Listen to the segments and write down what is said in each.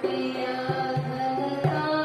पिया धन का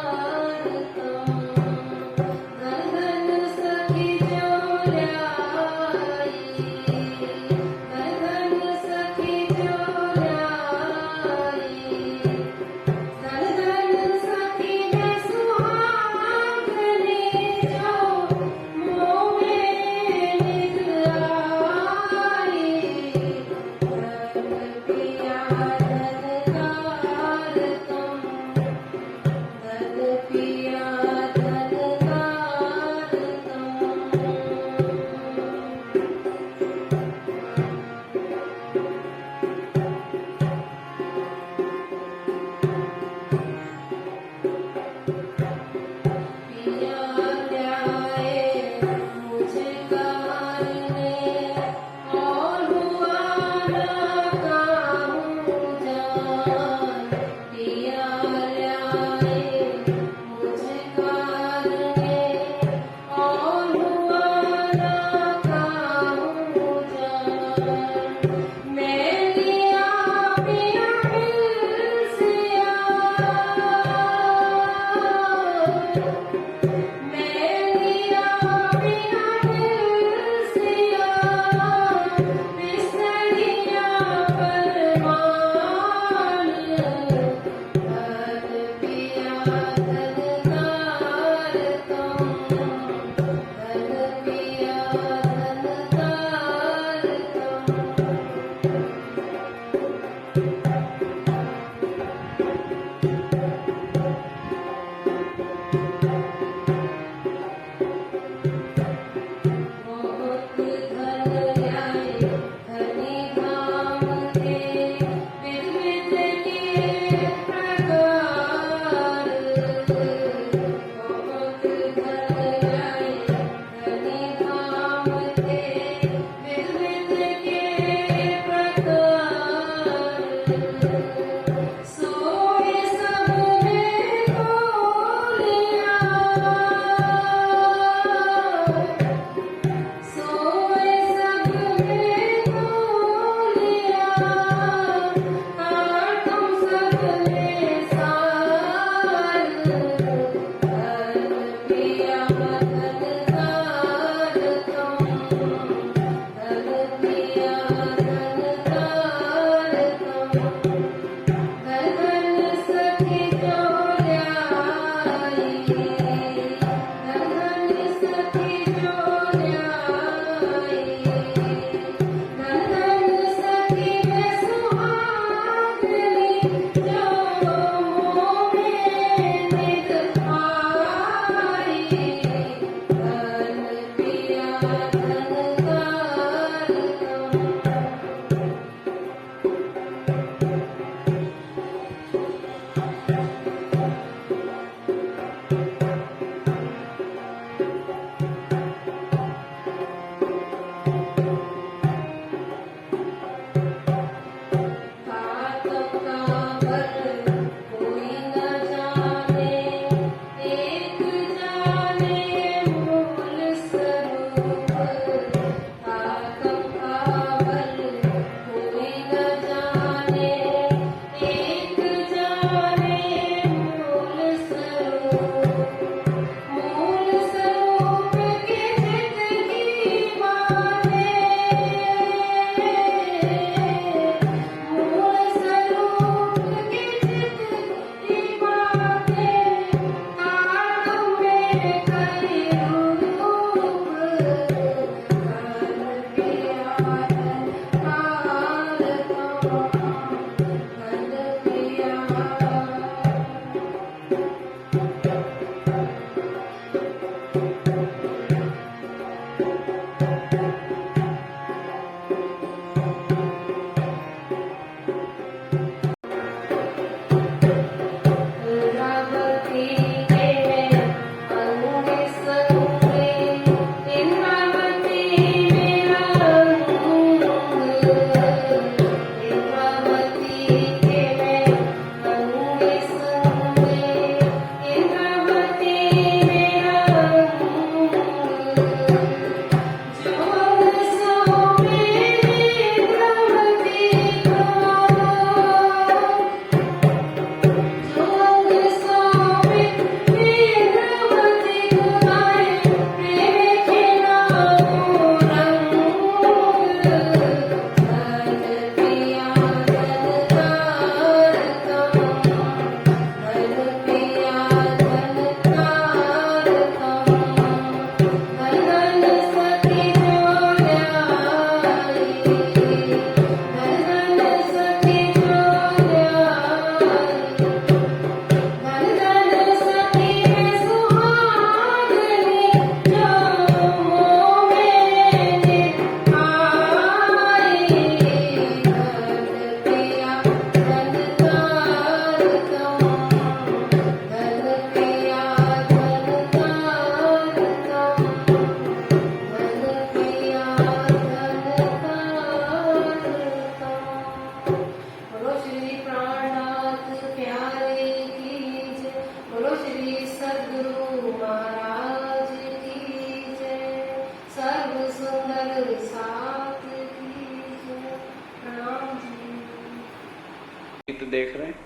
देख रहे हैं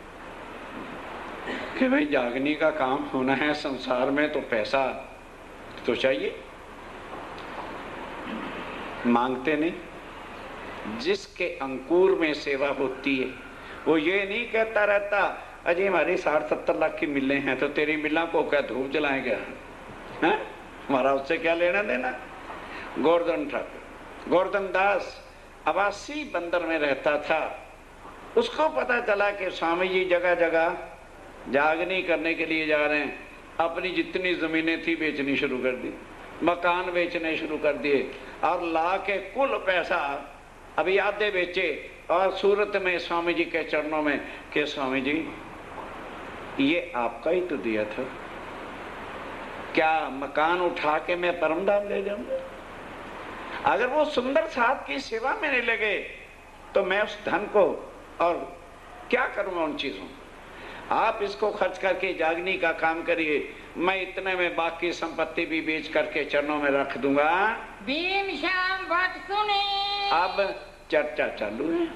कि भाई जागने का काम होना है संसार में तो पैसा तो चाहिए, मांगते नहीं। जिसके अंकुर में सेवा होती है वो ये नहीं कहता रहता अजय हमारी 60-70 लाख की मिलें हैं तो तेरी मिला को क्या धूप जलाएगा, हैं? हमारा उससे क्या लेना देना। गोवर्धन ठाकुर गोवर्धन दास अबासी बंदर में रहता था। उसको पता चला कि स्वामी जी जगह जगह जागनी करने के लिए जा रहे हैं। अपनी जितनी जमीनें थी बेचनी शुरू कर दी, मकान बेचने शुरू कर दिए और ला के कुल पैसा अभी आधे बेचे और सूरत में स्वामी जी के चरणों में कि स्वामी जी ये आपका ही तो दिया था, क्या मकान उठा के मैं परमधाम ले जाऊंगा? अगर वो सुंदर साहब की सेवा में नहीं लगे तो मैं उस धन को और क्या करूंगा उन चीजों। आप इसको खर्च करके जागनी का काम करिए, मैं इतने में बाकी संपत्ति भी बेच करके चरणों में रख दूंगा। भीम श्याम बात सुने। अब चर्चा चालू है।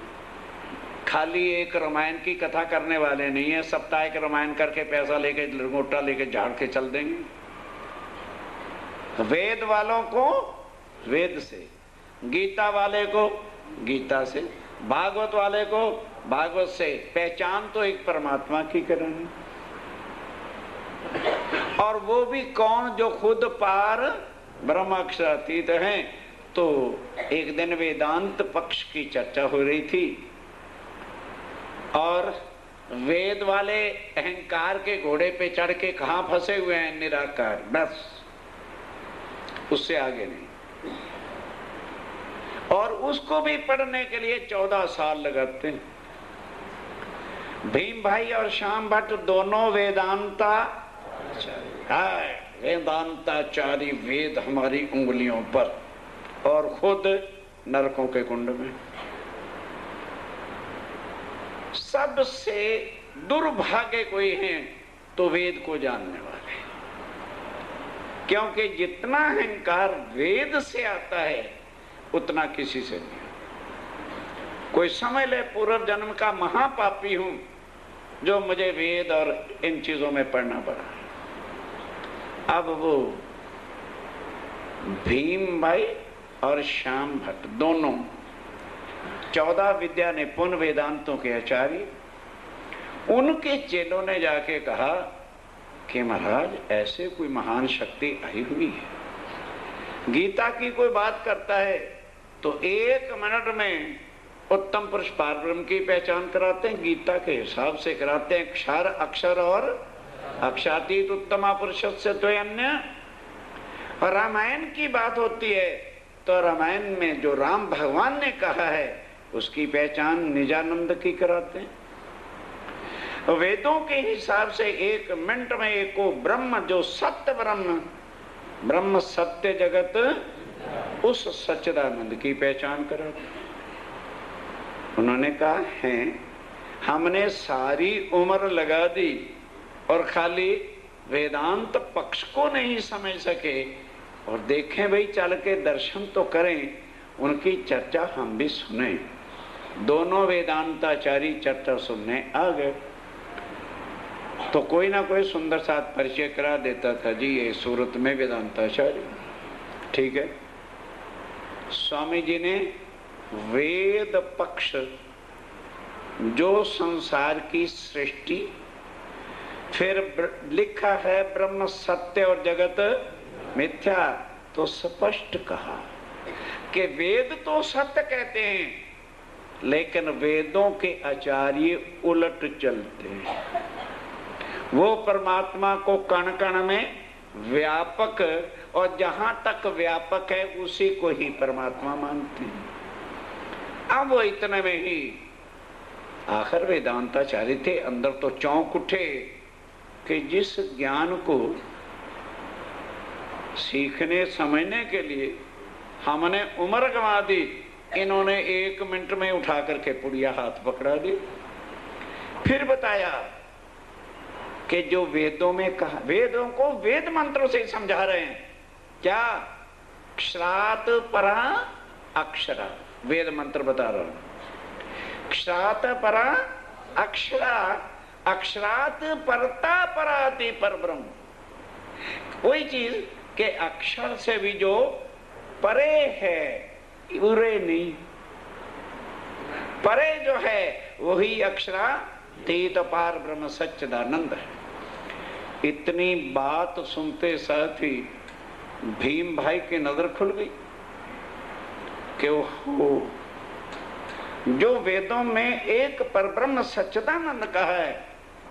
खाली एक रामायण की कथा करने वाले नहीं है, साप्ताहिक रामायण करके पैसा लेके लंगोटा लेके झाड़ के चल देंगे। वेद वालों को वेद से, गीता वाले को गीता से, भागवत वाले को भागवत से। पहचान तो एक परमात्मा की करनी, और वो भी कौन जो खुद पार ब्रह्म अक्षरातीत हैं। तो एक दिन वेदांत पक्ष की चर्चा हो रही थी और वेद वाले अहंकार के घोड़े पे चढ़ के कहां फंसे हुए हैं, निराकार, बस उससे आगे नहीं। और उसको भी पढ़ने के लिए 14 साल लगाते हैं। भीम भाई और श्याम भट्ट दोनों वेदांताचारी, वेद हमारी उंगलियों पर, और खुद नरकों के कुंड में। सबसे दुर्भाग्य कोई हैं तो वेद को जानने वाले, क्योंकि जितना अहंकार वेद से आता है उतना किसी से नहीं। कोई समझ ले पूर्व जन्म का महापापी हूं जो मुझे वेद और इन चीजों में पढ़ना पड़ा। अब वो भीम भाई और श्याम भट्ट दोनों 14 विद्या निपुण वेदांतों के आचार्य, उनके चेलों ने जाके कहा कि महाराज ऐसे कोई महान शक्ति आई हुई है। गीता की कोई बात करता है तो 1 मिनट में उत्तम पुरुष पार ब्रह्म की पहचान कराते हैं, गीता के हिसाब से कराते हैं। क्षर अक्षर और अक्षातीत उत्तमा पुरुष से तो अन्य। और रामायण की बात होती है तो रामायण में जो राम भगवान ने कहा है उसकी पहचान निजानंद की कराते हैं। वेदों के हिसाब से 1 मिनट में एको ब्रह्म, जो सत्य ब्रह्म, ब्रह्म सत्य जगत, उस सच्चिदानंद की पहचान कराते। उन्होंने कहा है हमने सारी उम्र लगा दी और खाली वेदांत पक्ष को नहीं समझ सके, और देखें भाई चल के दर्शन तो करें, उनकी चर्चा हम भी सुने। दोनों वेदांताचारी चर्चा सुनने आ गए तो कोई ना कोई सुंदर साथ परिचय करा देता था, जी ये सूरत में वेदांताचार्य, ठीक है। स्वामी जी ने वेद पक्ष, जो संसार की सृष्टि, फिर लिखा है ब्रह्म सत्य और जगत मिथ्या, तो स्पष्ट कहा कि वेद तो सत्य कहते हैं, लेकिन वेदों के आचार्य उलट चलते हैं। वो परमात्मा को कण कण में व्यापक, और जहां तक व्यापक है उसी को ही परमात्मा मानते हैं। अब वो इतने में ही आखिर वेदांताचार्य थे, अंदर तो चौंक उठे कि जिस ज्ञान को सीखने समझने के लिए हमने उम्र गंवा दी, इन्होंने 1 मिनट में उठा करके पुड़िया हाथ पकड़ा दी। फिर बताया कि जो वेदों में कहा, वेदों को वेद मंत्रों से समझा रहे हैं। क्या? क्षरात परा अक्षरा, वेद मंत्र बता रहा हूं। क्षरात परा अक्षरा, अक्षरात परता पराति पर ब्रह्म। वही चीज के अक्षर से भी जो परे है, उरे नहीं, परे जो है वही अक्षरातीत पार ब्रह्म सच्चिदानंद है। इतनी बात सुनते साथ ही भीम भाई की नजर खुल गई कि ओहो, जो वेदों में एक परब्रह्म सच्चिदानंद कहा है,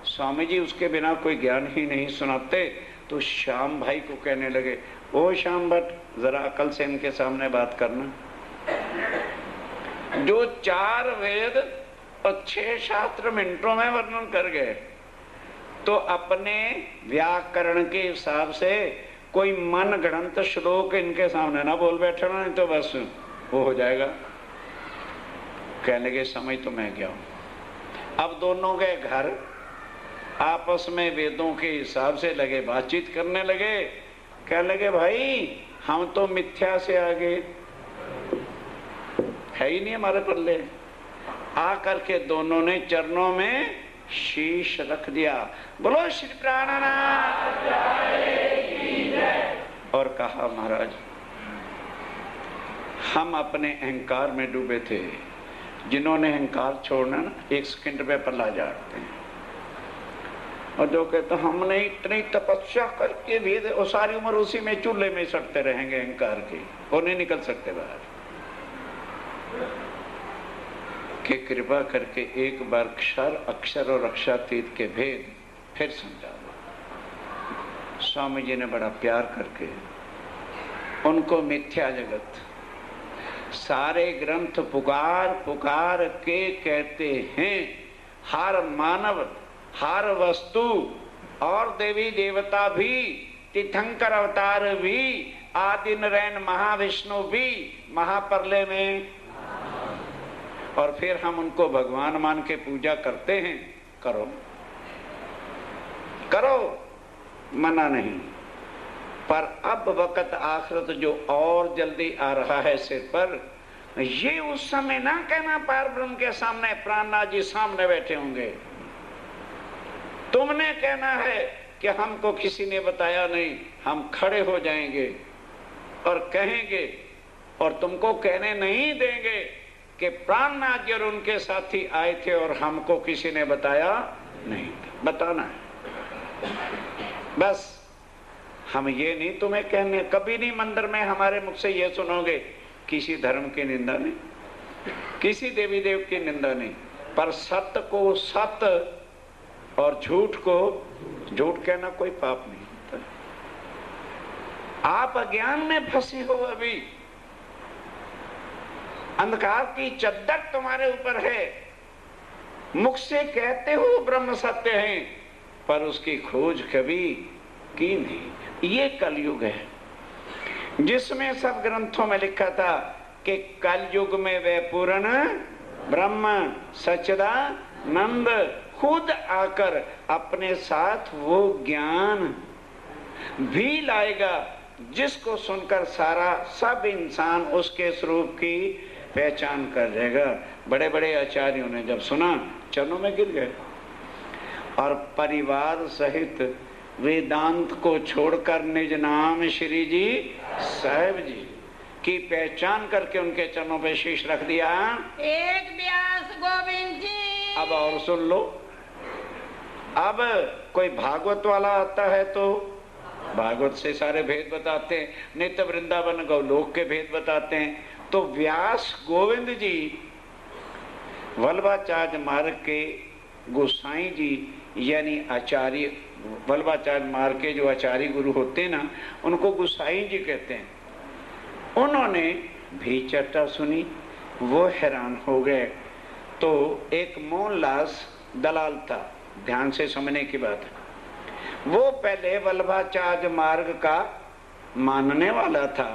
स्वामी जी उसके बिना कोई ज्ञान ही नहीं सुनाते। तो श्याम भाई को कहने लगे, ओ श्याम भट्ट, जरा अकल से इनके सामने बात करना। जो 4 वेद और 6 शास्त्र मिनटों में वर्णन कर गए, तो अपने व्याकरण के हिसाब से कोई मन गणंत श्लोक इनके सामने ना बोल बैठना, नहीं तो बस वो हो जाएगा। कहने के समय तो मैं गया हूं। अब दोनों गए घर, आपस में वेदों के हिसाब से लगे बातचीत करने लगे। कहने लगे, भाई हम तो मिथ्या से आगे है ही नहीं हमारे पल्ले। आ करके दोनों ने चरणों में शीश रख दिया। बोलो श्री प्राणनाथ और कहा, महाराज हम अपने अहंकार में डूबे थे। जिन्होंने अहंकार छोड़ना ना, 1 सेकंड पे पल्ला झाड़ते हैं। और जो कहते हमने इतनी तपस्या करके भी और सारी उम्र उसी में चूल्हे में सड़ते रहेंगे अहंकार की, वो नहीं निकल सकते बाहर। कि कृपा करके एक बार अक्षर और अक्षरातीत के भेद फिर समझा दो। स्वामी जी ने बड़ा प्यार करके उनको मिथ्या जगत, सारे ग्रंथ पुकार पुकार के कहते हैं, हर मानव, हर वस्तु और देवी देवता भी, तीर्थंकर अवतार भी, आदि नारायण महाविष्णु भी महाप्रलय में, और फिर हम उनको भगवान मान के पूजा करते हैं। करो करो, मना नहीं, पर अब वक्त आखिरत जो और जल्दी आ रहा है सिर पर, ये उस समय ना कहना पार ब्रह्म के सामने प्राणनाथ जी सामने बैठे होंगे। तुमने कहना है कि हमको किसी ने बताया नहीं, हम खड़े हो जाएंगे और कहेंगे, और तुमको कहने नहीं देंगे कि प्राणनाथ जी और उनके साथी आए थे और हमको किसी ने बताया नहीं। बताना है बस। हम ये नहीं तुम्हें कहने, कभी नहीं मंदिर में हमारे मुख से ये सुनोगे किसी धर्म की निंदा नहीं, किसी देवी देव की निंदा नहीं, पर सत्य को सत्य और झूठ को झूठ कहना कोई पाप नहीं होता। आप अज्ञान में फंसे हो, अभी अंधकार की चद्दर तुम्हारे ऊपर है। मुख से कहते हो ब्रह्म सत्य है, पर उसकी खोज कभी की नहीं। ये कलयुग है जिसमें सब ग्रंथों में लिखा था कि कलयुग में वह पूर्ण ब्रह्म सच्चिदानंद खुद आकर अपने साथ वो ज्ञान भी लाएगा जिसको सुनकर सारा सब इंसान उसके स्वरूप की पहचान कर जाएगा। बड़े बड़े आचार्यों ने जब सुना, चरणों में गिर गए और परिवार सहित वेदांत को छोड़कर निज नाम श्री जी साहेब जी की पहचान करके उनके चरणों पे शीश रख दिया। एक व्यास गोविंद जी। अब और सुन लो, अब कोई भागवत वाला आता है तो भागवत से सारे भेद बताते हैं, नित्य वृंदावन गौलोक के भेद बताते हैं, तो व्यास गोविंद जी वल्लभाचार्य मार्ग के गोसाई जी यानी आचार्य, वल्लभाचार्य मार्ग के जो आचार्य गुरु होते हैं ना, उनको गोसाई जी कहते हैं। उन्होंने भी चर्चा सुनी, वो हैरान हो गए। तो एक मोहनलास दलाल था, ध्यान से समझने की बात है। वो पहले वल्लभाचार्य मार्ग का मानने वाला था।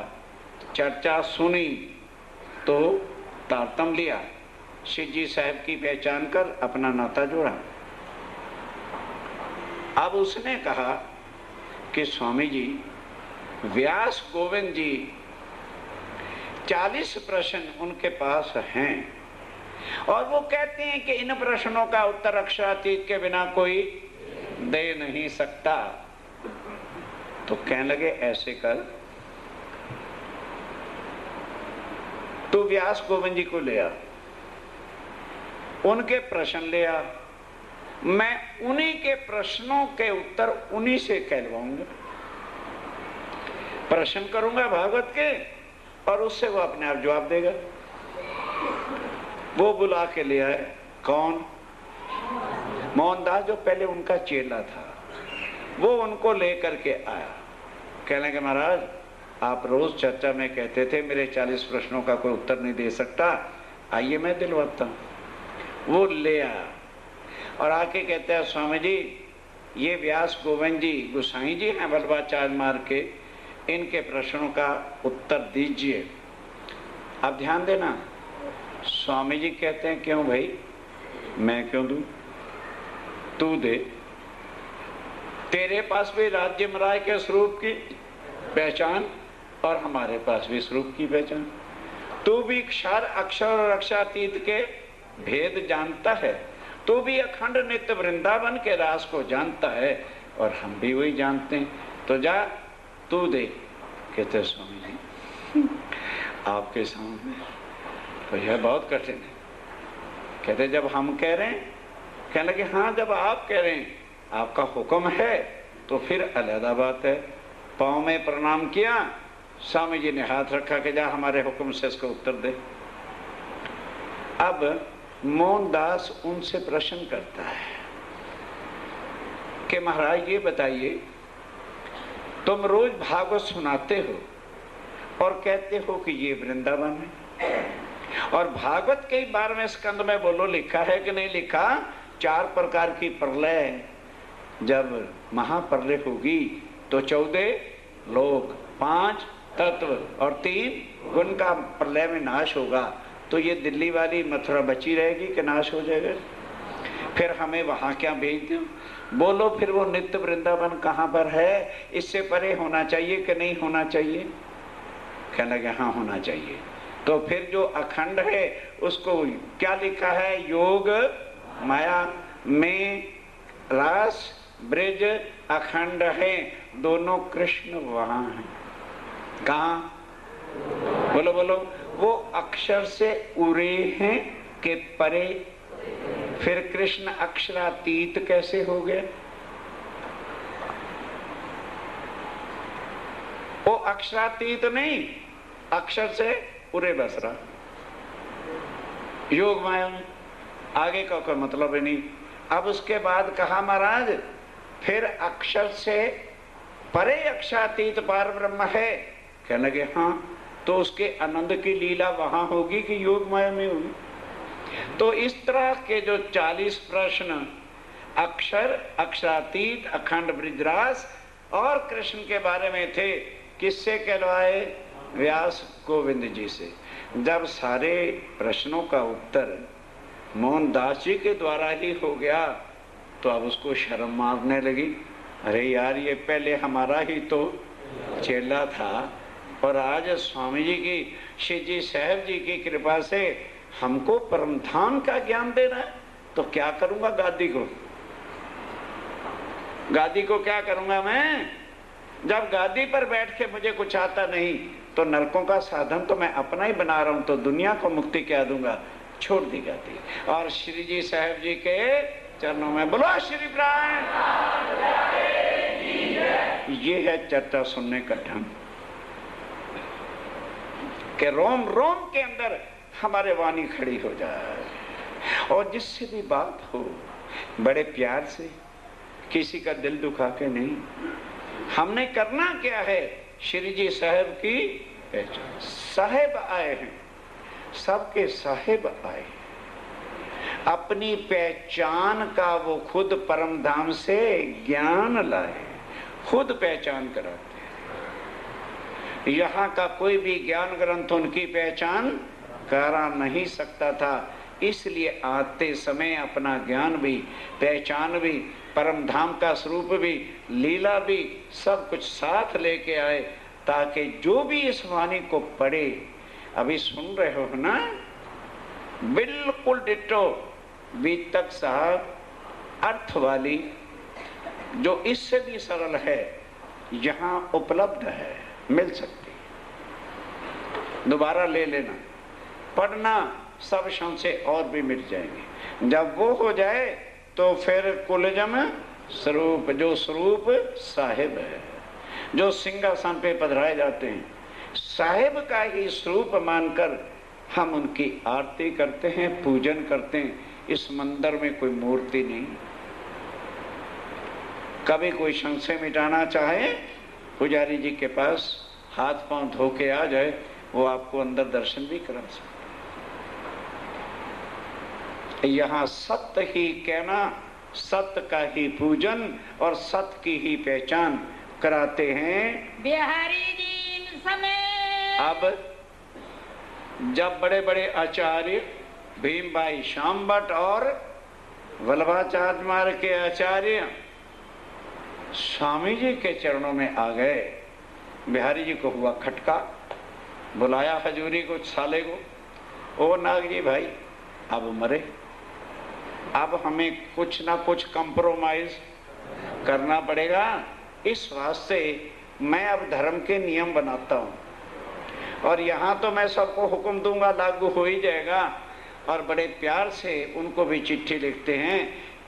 चर्चा सुनी तो तारतम लिया, शिव जी साहब की पहचान कर अपना नाता जोड़ा। अब उसने कहा कि स्वामी जी, व्यास गोविंद जी 40 प्रश्न उनके पास हैं और वो कहते हैं कि इन प्रश्नों का उत्तर अक्षरातीत के बिना कोई दे नहीं सकता। तो कहने लगे ऐसे कर, तू व्यास गोविंद जी को ले आ, उनके प्रश्न ले आ, मैं उन्हीं के प्रश्नों के उत्तर उन्हीं से कहलवाऊंगा। प्रश्न करूंगा भागवत के और उससे वो अपने आप जवाब देगा। वो बुला के ले आए। कौन? मोहनदास, जो पहले उनका चेला था, वो उनको लेकर के आया। कहने के महाराज, आप रोज चर्चा में कहते थे मेरे 40 प्रश्नों का कोई उत्तर नहीं दे सकता, आइए मैं दिलवाता हूं। वो ले आया और आके कहते हैं स्वामी जी, ये व्यास गोविंद जी गोसाई जी हैं वल्लभाचार्य मार्ग के, इनके प्रश्नों का उत्तर दीजिए। अब ध्यान देना, स्वामी जी कहते हैं क्यों भाई, मैं क्यों दूं, तू दे। तेरे पास भी राज्य महाराज के स्वरूप की पहचान और हमारे पास भी स्वरूप की पहचान। तू भी क्षर अक्षर और अक्षरातीत के भेद जानता है, तू भी अखंड नित्य वृंदावन के रास को जानता है और हम भी वही जानते हैं। तो जा तू दे। कहते स्वामी जी आपके सामने तो यह बहुत कठिन है। कहते जब हम कह रहे हैं, कहने लगे हाँ जब आप कह रहे हैं, आपका हुक्म है तो फिर अलहदा बात है। पाँव में प्रणाम किया, स्वामी जी ने हाथ रखा कि जा हमारे हुक्म से इसको उत्तर दे। अब मोहनदास उनसे प्रश्न करता है कि महाराज ये बताइए, तुम रोज भागवत सुनाते हो और कहते हो कि ये वृंदावन है, और भागवत के 12वें स्कंद में बोलो लिखा है कि नहीं लिखा, 4 प्रकार की प्रलय, जब महाप्रलय होगी तो 14 लोक, 5 तत्व और 3 गुण का प्रलय में नाश होगा। तो ये दिल्ली वाली मथुरा बची रहेगी कि नाश हो जाएगा? फिर हमें वहां क्या भेज दो? बोलो फिर वो नित्य वृंदावन कहाँ पर है? इससे परे होना चाहिए कि नहीं होना चाहिए? कहने लगे हाँ होना चाहिए। तो फिर जो अखंड है उसको क्या लिखा है? योग माया में रास ब्रज अखंड है, दोनों कृष्ण वहां हैं। कहाँ? बोलो बोलो। वो अक्षर से उरे हैं कि परे? फिर कृष्ण अक्षरातीत कैसे हो गए? वो अक्षरातीत नहीं, अक्षर से उरे बस रहा, योग माया में, आगे का कोई मतलब ही नहीं। अब उसके बाद कहा महाराज फिर अक्षर से परे अक्षरातीत पार ब्रह्म है। कहने लगे हाँ, तो उसके आनंद की लीला वहां होगी कि योग माया में होगी? तो इस तरह के जो 40 प्रश्न अक्षर, अक्षरातीत, अखंड ब्रजरास और कृष्ण के बारे में थे, किससे कहलवाए? व्यास गोविंद जी से। जब सारे प्रश्नों का उत्तर मोहनदास जी के द्वारा ही हो गया तो अब उसको शर्म मारने लगी। अरे यार, ये पहले हमारा ही तो चेला था और आज स्वामी जी की, श्री जी साहब जी की कृपा से हमको परमधाम का ज्ञान दे रहा है, तो क्या करूंगा गादी को? गादी को क्या करूंगा मैं? जब गादी पर बैठ के मुझे कुछ आता नहीं तो नरकों का साधन तो मैं अपना ही बना रहा हूं, तो दुनिया को मुक्ति क्या दूंगा? छोड़ दी गादी और श्री जी साहब जी के चरणों में बोलो श्री प्राण। ये है चर्चा सुनने का ढंग। कि रोम रोम के अंदर हमारे वाणी खड़ी हो जाए, और जिससे भी बात हो बड़े प्यार से, किसी का दिल दुखा के नहीं। हमने करना क्या है? श्री जी साहेब की पहचान। साहेब आए हैं, सबके साहेब आए, अपनी पहचान का वो खुद परम धाम से ज्ञान लाए, खुद पहचान कराते हैं। यहाँ का कोई भी ज्ञान ग्रंथ उनकी पहचान करा नहीं सकता था, इसलिए आते समय अपना ज्ञान भी, पहचान भी, परम धाम का स्वरूप भी, लीला भी, सब कुछ साथ लेके आए, ताकि जो भी इस वाणी को पढ़े, अभी सुन रहे हो ना, बिल्कुल डिट्टो बीतक साहब अर्थ वाली, जो इससे भी सरल है, यहाँ उपलब्ध है, मिल सकती है, दोबारा ले लेना, पढ़ना, सब संशय और भी मिट जाएंगे। जब वो हो जाए तो फिर कुलजम स्वरूप, जो स्वरूप साहिब है, जो सिंहासन पे पधराए जाते हैं, साहिब का ही स्वरूप मानकर हम उनकी आरती करते हैं, पूजन करते हैं। इस मंदिर में कोई मूर्ति नहीं। कभी कोई संशय मिटाना चाहे, पुजारी जी के पास हाथ पांव धो के आ जाए, वो आपको अंदर दर्शन भी करा सकते। यहाँ सत्य ही कहना, सत्य का ही पूजन और सत्य की ही पहचान कराते हैं बिहारी जी इन समय। अब जब बड़े बड़े आचार्य भीम भाई श्याम भट्ट और वल्लभाचार्य मार्ग के आचार्य स्वामी जी के चरणों में आ गए, बिहारी जी को हुआ खटका, बुलाया हजूरी को, साले को, ओ नाग जी भाई अब मरे, अब हमें कुछ ना कुछ कंप्रोमाइज करना पड़ेगा। इस वास्ते मैं अब धर्म के नियम बनाता हूँ, और यहाँ तो मैं सबको हुक्म दूंगा, लागू हो ही जाएगा। और बड़े प्यार से उनको भी चिट्ठी लिखते हैं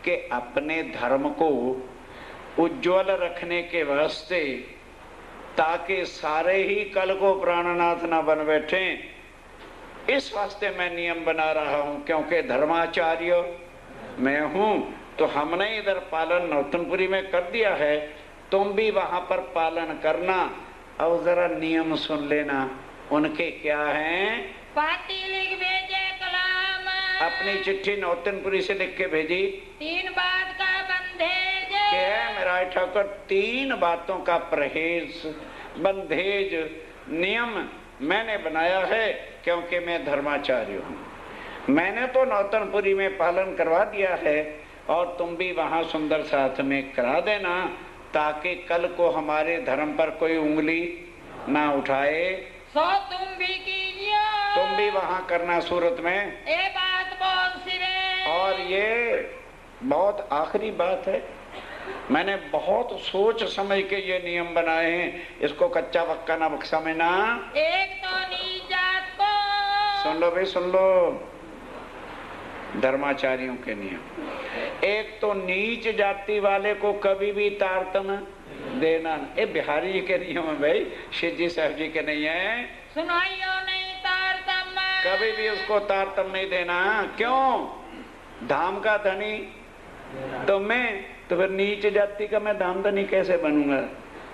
कि अपने धर्म को उज्जवल रखने के वास्ते, ताकि सारे ही कल को प्राणनाथ ना बन बैठे, इस वास्ते मैं नियम बना रहा हूँ। क्योंकि धर्माचार्य मैं हूँ, तो हमने इधर पालन नौतनपुरी में कर दिया है, तुम भी वहां पर पालन करना। अब जरा नियम सुन लेना, उनके क्या हैं? पाती लिख भेजे कलाम, अपनी चिट्ठी नौतनपुरी से लिख के भेजी। 3 बात का बंधेज, क्या मेरा ठाकुर? 3 बातों का परहेज, बंधेज, नियम मैंने बनाया है, क्योंकि मैं धर्माचार्य हूँ। मैंने तो नौतनपुरी में पालन करवा दिया है, और तुम भी वहां सुंदर साथ में करा देना, ताकि कल को हमारे धर्म पर कोई उंगली ना उठाए। सो तुम भी कीजिए, तुम भी वहां करना सूरत में। ये बात बोल सिरे। और ये बहुत आखिरी बात है, मैंने बहुत सोच समझ के ये नियम बनाए हैं, इसको कच्चा पक्का ना बक्सा में ना। एक तो नीच जात को, सुन लो भाई, सुन लो धर्माचार्यों के नियम। एक तो नीच जाति वाले को कभी भी तारतम देना, ये बिहारी जी के नियम है भाई, शिव जी साहब जी के नहीं है। सुनाइयो नहीं तारतम, कभी भी उसको तारतम नहीं देना। क्यों? धाम का धनी तो मैं, तो फिर नीच जाति का मैं धाम धनी कैसे बनूंगा?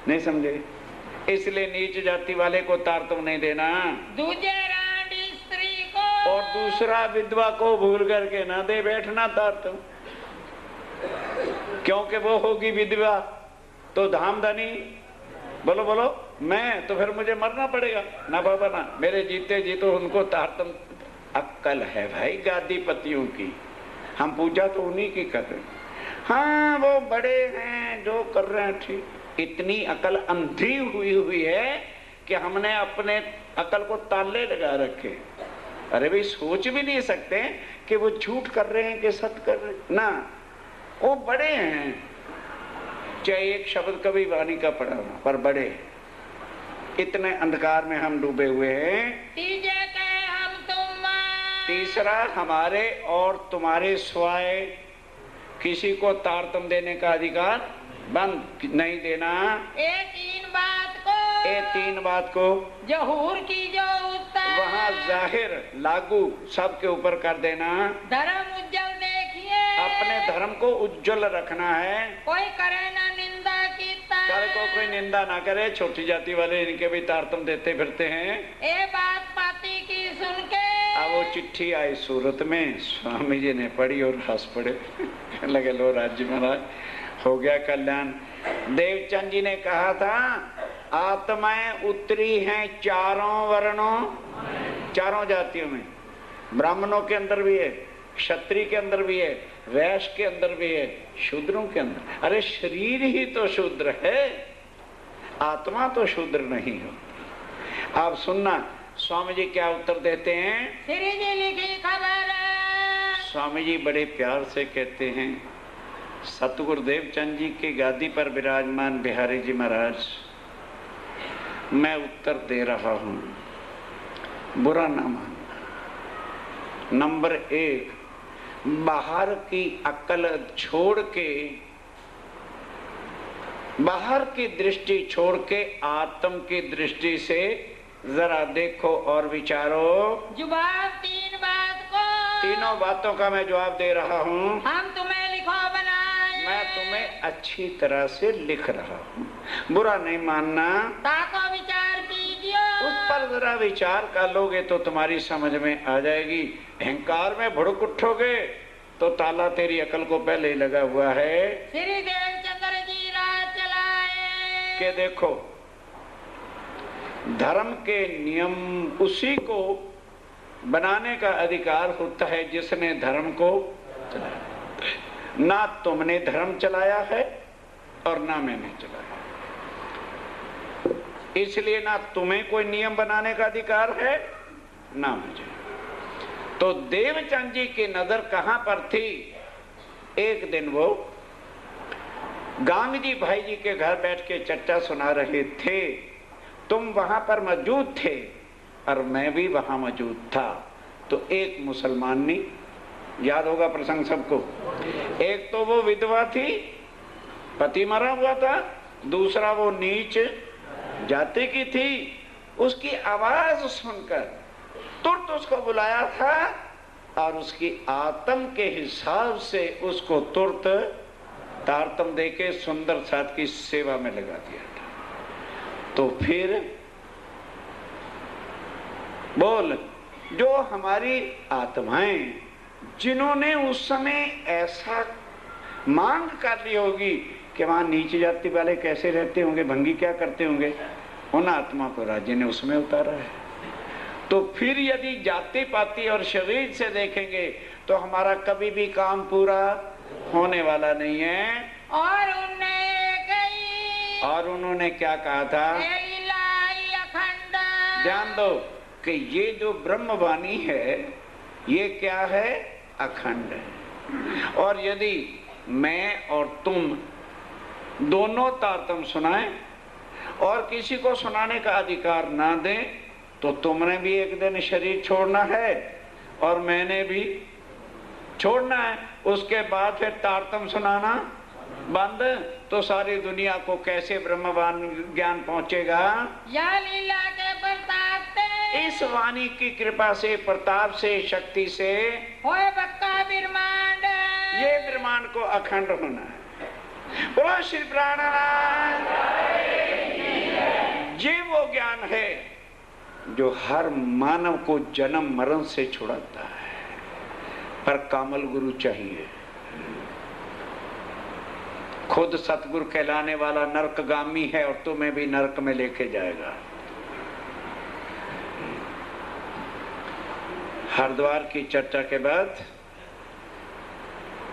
नहीं समझे? इसलिए नीच जाति वाले को तारतम नहीं देना। दूजे रांडी स्त्री को, और दूसरा विधवा को भूल करके ना दे बैठना तारतम, क्योंकि वो होगी विधवा तो धाम धनी। बोलो बोलो, मैं तो फिर मुझे मरना पड़ेगा ना बाबा ना, मेरे जीते जी तो उनको तारतम। अक्कल है भाई गादीपतियों की, हम पूजा तो उन्हीं की कर रहे हैं। हाँ वो बड़े हैं जो कर रहे हैं ठीक। इतनी अकल अंधी हुई है कि हमने अपने अकल को ताले लगा रखे। अरे भाई सोच भी नहीं सकते कि वो झूठ कर रहे हैं कि सत्य कर रहे हैं ना, वो बड़े हैं। चाहे एक शब्द कभी वाणी का पढ़ा हो, पर बड़े। इतने अंधकार में हम डूबे हुए हैं। तीजे के हम तुम, तीसरा हमारे और तुम्हारे स्वाय, किसी को तारतम देने का अधिकार बंद नहीं देना। ये 3 बात को, ये 3 बात को जहूर की जो उत्तर, वहाँ जाहिर लागू सबके ऊपर कर देना। धर्म उज्जवल देखिए, अपने धर्म को उज्जवल रखना है। कोई करे ना निंदा की कल को कोई निंदा ना करे। छोटी जाति वाले इनके भी तारतम देते फिरते हैं। ये बात पाती की सुन के अब वो चिट्ठी आई सूरत में, स्वामी जी ने पढ़ी और हंस पड़े। लगे लो राज्य महाराज हो गया कल्याण। देवचंद जी ने कहा था आत्माएं उतरी हैं चारों वर्णों, चारों जातियों में। ब्राह्मणों के अंदर भी है, क्षत्रिय के अंदर भी है, वैश्य के अंदर भी है, शूद्रों के अंदर। अरे शरीर ही तो शूद्र है, आत्मा तो शूद्र नहीं हो। आप सुनना स्वामी जी क्या उत्तर देते हैं। श्री जी लिखी खबर स्वामी जी बड़े प्यार से कहते हैं, सतगुरुदेव चंद जी की गादी पर विराजमान बिहारी जी महाराज, मैं उत्तर दे रहा हूं, बुरा ना मानना। नंबर 1, बाहर की अक्ल छोड़ के, बाहर की दृष्टि छोड़ के आत्म की दृष्टि से जरा देखो और विचारो। जवाब 3 बात को, तीनों बातों का मैं जवाब दे रहा हूं। हम तुम्हें लिखो बनाए, मैं तुम्हें अच्छी तरह से लिख रहा हूं, बुरा नहीं मानना। ताको विचार कीजिए, उस पर जरा विचार कर लोगे तो तुम्हारी समझ में आ जाएगी। अहंकार में भुड़क उठोगे तो ताला तेरी अकल को पहले ही लगा हुआ है। श्री देवचंद्र जी राज चलाए कि देखो धर्म के नियम उसी को बनाने का अधिकार होता है जिसने धर्म को चलाया। ना तुमने धर्म चलाया है और ना मैंने चलाया, इसलिए ना तुम्हें कोई नियम बनाने का अधिकार है ना मुझे। तो देवचंद जी की नजर कहां पर थी। एक दिन वो गांग जी भाई जी के घर बैठ के चर्चा सुना रहे थे, तुम वहां पर मौजूद थे और मैं भी वहां मौजूद था। तो एक मुसलमानी, याद होगा प्रसंग सबको, एक तो वो विधवा थी, पति मरा हुआ था, दूसरा वो नीच जाति की थी। उसकी आवाज सुनकर तुरंत उसको बुलाया था और उसकी आत्म के हिसाब से उसको तुरंत तारतम देके सुंदर साथ की सेवा में लगा दिया था। तो फिर बोल, जो हमारी आत्माएं जिन्होंने उस समय ऐसा मांग कर ली होगी कि वहां नीचे जाति वाले कैसे रहते होंगे, भंगी क्या करते होंगे, उन आत्मा को राज्य ने उसमें उतारा है। तो फिर यदि जाति पाति और शरीर से देखेंगे तो हमारा कभी भी काम पूरा होने वाला नहीं है। और उन्होंने क्या कहा था, अखंड। ध्यान दो कि ये जो ब्रह्मवाणी है ये क्या है, अखंड है। और यदि मैं और तुम दोनों तारतम सुनाएं और किसी को सुनाने का अधिकार ना दें तो तुमने भी एक दिन शरीर छोड़ना है और मैंने भी छोड़ना है। उसके बाद फिर तारतम सुनाना बंद, तो सारी दुनिया को कैसे ब्रह्मवान ज्ञान पहुंचेगा। या लीला के प्रताप से, इस वाणी की कृपा से, प्रताप से, शक्ति से होए बक्का ब्रह्मांड, ये ब्रह्मांड को अखंड होना है। बोलो श्री प्राणनाथ। ये वो ज्ञान है जो हर मानव को जन्म मरण से छुड़ाता है, पर कामल गुरु चाहिए। खुद सतगुरु कहलाने वाला नरकगामी है और तुम्हें भी नरक में लेके जाएगा। हरिद्वार की चर्चा के बाद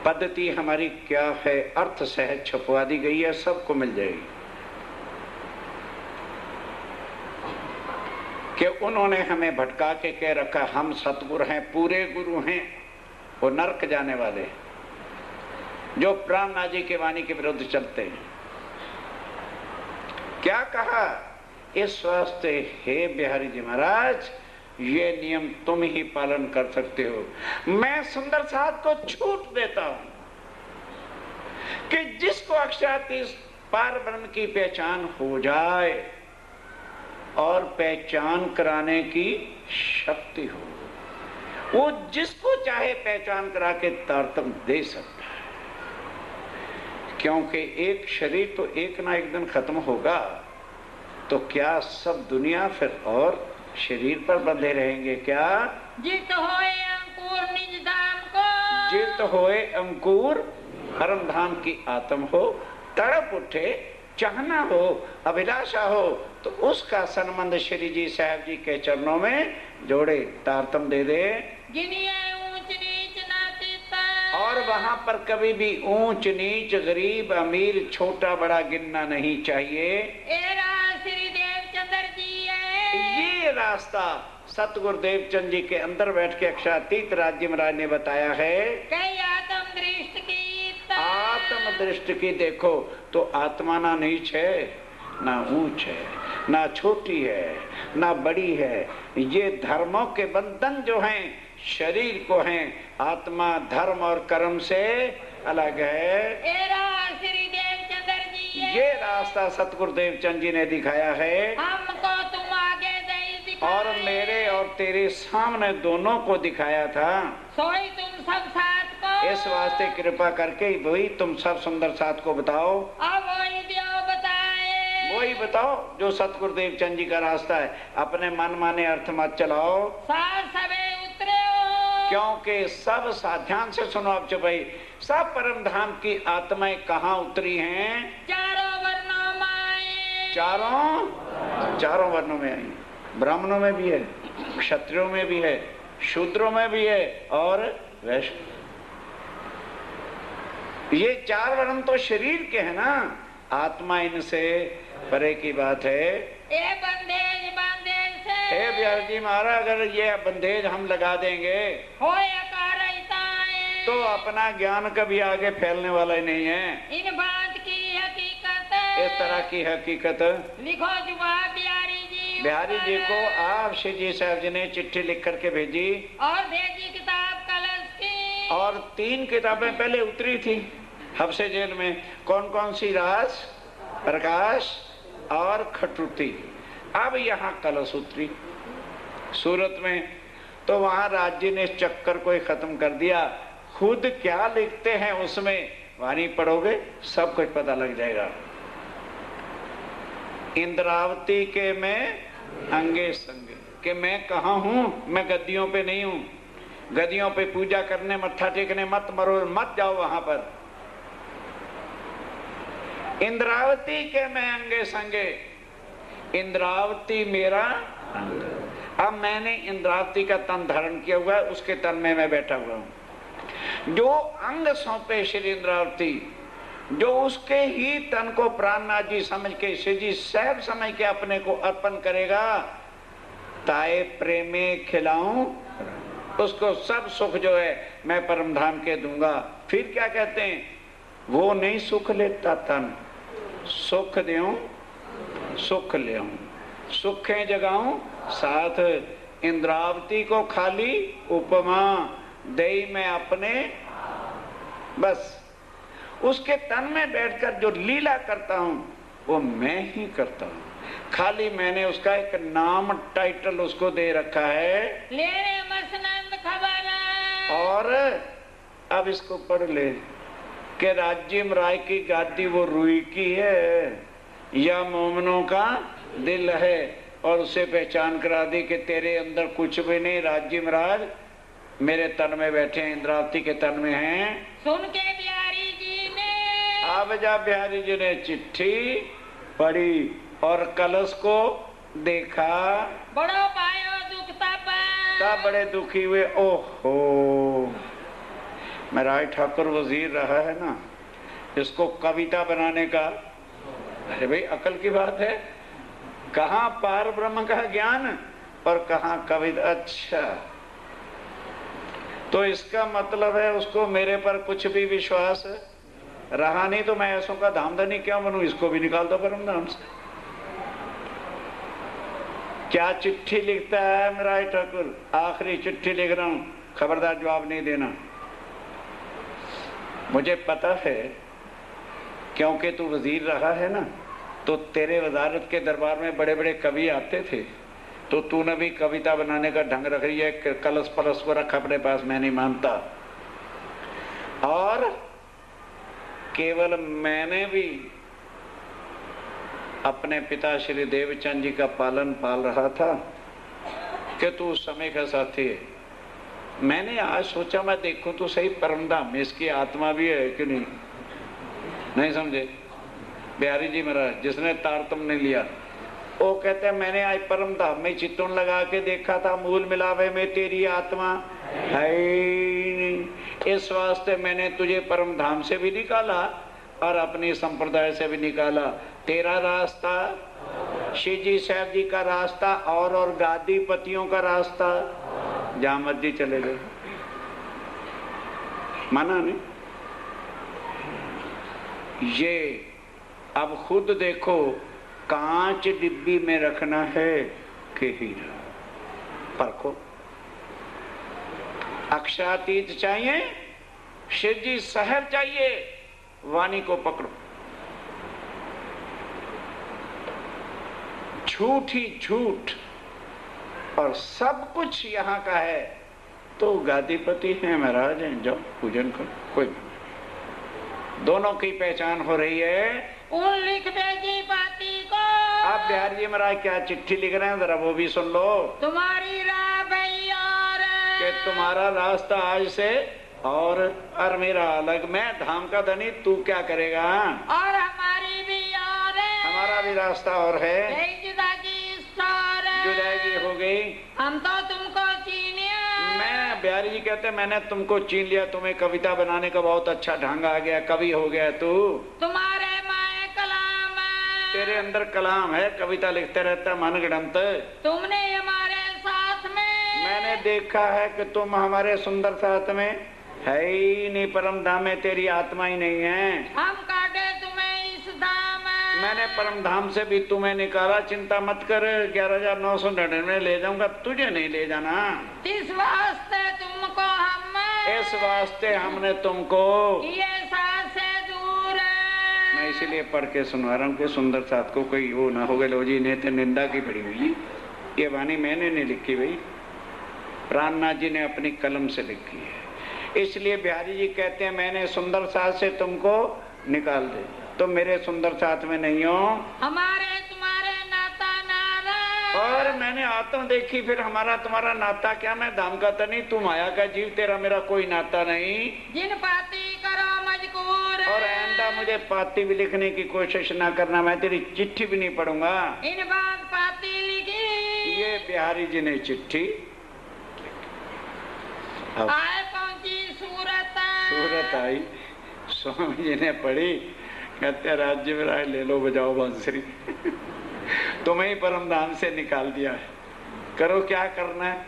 पद्धति हमारी क्या है, अर्थ सहज छपवा दी गई है, सबको मिल जाएगी। कि उन्होंने हमें भटका के कह रखा हम सतगुरु हैं, पूरे गुरु हैं, वो नरक जाने वाले जो ब्रह्मा जी के वाणी के विरुद्ध चलते हैं। क्या कहा, इस वास्ते हे बिहारी जी महाराज ये नियम तुम ही पालन कर सकते हो। मैं सुंदर साथ को छूट देता हूं कि जिसको अक्षरातीत पार ब्रह्म की पहचान हो जाए और पहचान कराने की शक्ति हो। वो जिसको चाहे पहचान करा के तारतम्य दे सकता है, क्योंकि एक शरीर तो एक ना एक दिन खत्म होगा। तो क्या सब दुनिया फिर और शरीर पर बंधे रहेंगे क्या? जित होए अंकुर निज धाम को, जित होए अंकुर परम धाम की आत्म हो, तड़प उठे चाहना हो, अभिलाषा हो, तो उसका संबंध श्री जी साहब जी के चरणों में जोड़े, तारतम दे दे। जिन्हें ऊंच नीच ना चिता, और वहां पर कभी भी ऊंच नीच, गरीब अमीर, छोटा बड़ा गिनना नहीं चाहिए। एरा श्री देवचंद्र जी है। ये रास्ता सतगुरुदेव चंद जी के अंदर बैठ के अक्षरातीत राज्य महाराज ने बताया है। कई आत्म दृष्टि की, आत्म दृष्टि की देखो तो आत्मा ना नीच है, ना ऊंच है, ना छोटी है, ना बड़ी है। ये धर्मों के बंधन जो हैं शरीर को हैं, आत्मा धर्म और कर्म से अलग है। श्री देवचंद्र जी है। ये रास्ता सतगुरुदेव चंद जी ने दिखाया है, हमको तुम आगे दे दिखाए, और मेरे और तेरे सामने दोनों को दिखाया था। सोई तुम सब साथ को, इस वास्ते कृपा करके वही तुम सब सुंदर साथ को बताओ। अब वही दियो बताए, वही बताओ जो सतगुरुदेव चंद जी का रास्ता है। अपने मन माने अर्थ मत चलाओ, साथ सबे उतरे हो, क्योंकि सब ध्यान से सुनो अब भाई, सब परम धाम की आत्माएं कहाँ उतरी हैं? चारों वर्णों में आए, चारों वर्णों में आई। ब्राह्मणों में भी है, क्षत्रियों में भी है, शूद्रों में भी है, और वैश्य। ये चार वर्ण तो शरीर के है ना, आत्मा इनसे परे की बात है। ए बंदेज बंदेज से, हे बिहार जी महाराज, अगर ये बंदेज हम लगा देंगे होए अकारयताएं, तो अपना ज्ञान कभी आगे फैलने वाला ही नहीं है। इन बात की हकीकत, इस तरह की हकीकत लिखो जवाब बिहारी जी। बिहारी जी को आप श्री जी साहब जी ने चिट्ठी लिख करके भेजी, और भेजी किताब कलश की, और 3 किताबें पहले उतरी थी हबसे जेल में। कौन कौन सी? रास, प्रकाश और खटुती। अब यहाँ कलश उतरी सूरत में, तो वहां राज्य ने इस चक्कर को ही खत्म कर दिया। खुद क्या लिखते हैं उसमें वाणी पढ़ोगे सब कुछ पता लग जाएगा। इंद्रावती के मैं अंगे संगे, कि मैं कहाँ हूँ? मैं गद्दियों पे नहीं हूँ। गद्दियों पे पूजा करने, मत्था टेकने मत मरो, मत जाओ वहां पर। इंद्रावती के मैं अंगे संगे, इंद्रावती मेरा अंग। अब मैंने इंद्रावती का तन धारण किया हुआ है, उसके तन में मैं बैठा हुआ हूं। जो अंग सौंपे श्री इंद्रावती, जो उसके ही तन को प्राणनाथ जी समझ के, श्री जी साहब समझ के अपने को अर्पण करेगा, ताए प्रेमे खिलाऊं उसको सब सुख जो है मैं परम धाम के दूंगा। फिर क्या कहते हैं? वो नहीं सुख लेता तन, सुख देऊं सुख ले आऊं, सुखें जगाऊं साथ। इंद्रावती को खाली उपमा दई मैं अपने, बस उसके तन में बैठकर जो लीला करता हूं वो मैं ही करता हूं। खाली मैंने उसका एक नाम, टाइटल उसको दे रखा है, लेने मसनंद खबर। और अब इसको पढ़ ले कि राज्यम राय की गादी वो रुई की है या मोमनों का दिल है, और उसे पहचान करा दी कि तेरे अंदर कुछ भी नहीं। राज्यम राज मेरे तन में बैठे हैं, इंद्रावती के तन में हैं। सुन के बिहारी जी ने, अब जा बिहारी जी ने चिट्ठी पढ़ी और कलश को देखा, बड़ो पायो दुख तब बड़े दुखी हुए। ओहो, मेरा ठाकुर वजीर रहा है ना, इसको कविता बनाने का, अरे भाई अकल की बात है। कहाँ पार ब्रह्म का ज्ञान और कहाँ कविता। अच्छा, तो इसका मतलब है उसको मेरे पर कुछ भी विश्वास रहा नहीं, तो मैं ऐसों का धामधनी क्यों बनूं? इसको भी निकाल दो परम धाम से। क्या चिट्ठी लिखता है मेरा ठाकुर? आखिरी चिट्ठी लिख रहा हूं, खबरदार जवाब नहीं देना। मुझे पता है क्योंकि तू वजीर रहा है ना, तो तेरे वजारत के दरबार में बड़े बड़े कवि आते थे, तो तूने भी कविता बनाने का ढंग रख रही है, कलश पलश को रख अपने पास, मैं नहीं मानता। और केवल मैंने भी अपने पिता श्री देवचंद जी का पालन पाल रहा था कि तू उस समय का साथी है। मैंने आज सोचा मैं देखूं तो सही परमधाम में इसकी आत्मा भी है कि नहीं समझे बिहारी जी महाराज, जिसने तारतम्य लिया, वो कहते हैं मैंने आज परम धाम में चित्तौन लगा के देखा था, मूल मिलावे में तेरी आत्मा है नहीं। इस वास्ते मैंने तुझे परम धाम से भी निकाला और अपनी संप्रदाय से भी निकाला। तेरा रास्ता शिव जी साहब जी का रास्ता और गादी पतियों का रास्ता, जहां मर्जी चले गए। माना नहीं? ये अब खुद देखो, कांच डिब्बी में रखना है कि हीरा, परखो। अक्षातीत चाहिए, शिव जी शहर चाहिए, वाणी को पकड़ो। झूठ ही झूठ और सब कुछ यहाँ का है, तो गादीपति हैं, महाराज हैं, जाओ पूजन करो, कोई नहीं। दोनों की पहचान हो रही है। उन लिख दे जी पाती को। आप बिहारी जी महाराज क्या चिट्ठी लिख रहे हैं, जरा वो भी सुन लो। तुम्हारी राह भैया कि तुम्हारा रास्ता आज से और मेरा अलग, मैं धाम का धनी, तू क्या करेगा? और हमारी भी और है, हमारा भी रास्ता और है। जुदाई हो गई, हम तो तुमको चीनिया। मैं बिहारी जी कहते मैंने तुमको चीन लिया, तुम्हें कविता बनाने का बहुत अच्छा ढंग आ गया, कवि हो गया तू। तुम्हारे माए कलाम, तेरे अंदर कलाम है, कविता लिखते रहता मन गढ़ंत। तुमने हमारे साथ में, मैंने देखा है कि तुम हमारे सुंदर साथ में है ही नहीं, परम धाम में तेरी आत्मा ही नहीं है। हम काटे तुम्हें इस धाम, मैंने परम धाम से भी तुम्हें निकाला, चिंता मत कर, 11,999 ले जाऊंगा, तुझे नहीं ले जाना। इस वास्ते तुमको हम, इस वास्ते हमने तुमको ये साथ से दूर। मैं इसीलिए पढ़ के सुनवा रहा हूँ कि सुंदर साथ को कोई वो ना हो गए, लो जी ने तो निंदा की पड़ी हुई। ये वाणी मैंने नहीं लिखी भाई, प्राणनाथ जी ने अपनी कलम से लिखी है। इसलिए बिहारी जी कहते हैं मैंने सुंदर साथ से तुमको निकाल दे, तुम मेरे सुंदर साथ में नहीं हो, हमारे तुम्हारे नाता नारा। और मैंने आत्मा देखी, फिर हमारा तुम्हारा नाता क्या? मैं धाम का तो नहीं, तू माया का जीव, तेरा मेरा कोई नाता नहीं। जिन पाती करो मजबूर, और आइंदा मुझे पाती भी लिखने की कोशिश ना करना, मैं तेरी चिट्ठी भी नहीं पढ़ूंगा। इन बात पाती लिखी, ये बिहारी जी ने चिट्ठी आए पहुंची सूरत। सूरत आई, स्वामी जी ने पढ़ी, कहते राज्य में राय ले लो, बजाओ बांसुरी। तुम्हें ही परम धाम से निकाल दिया है, करो क्या करना है।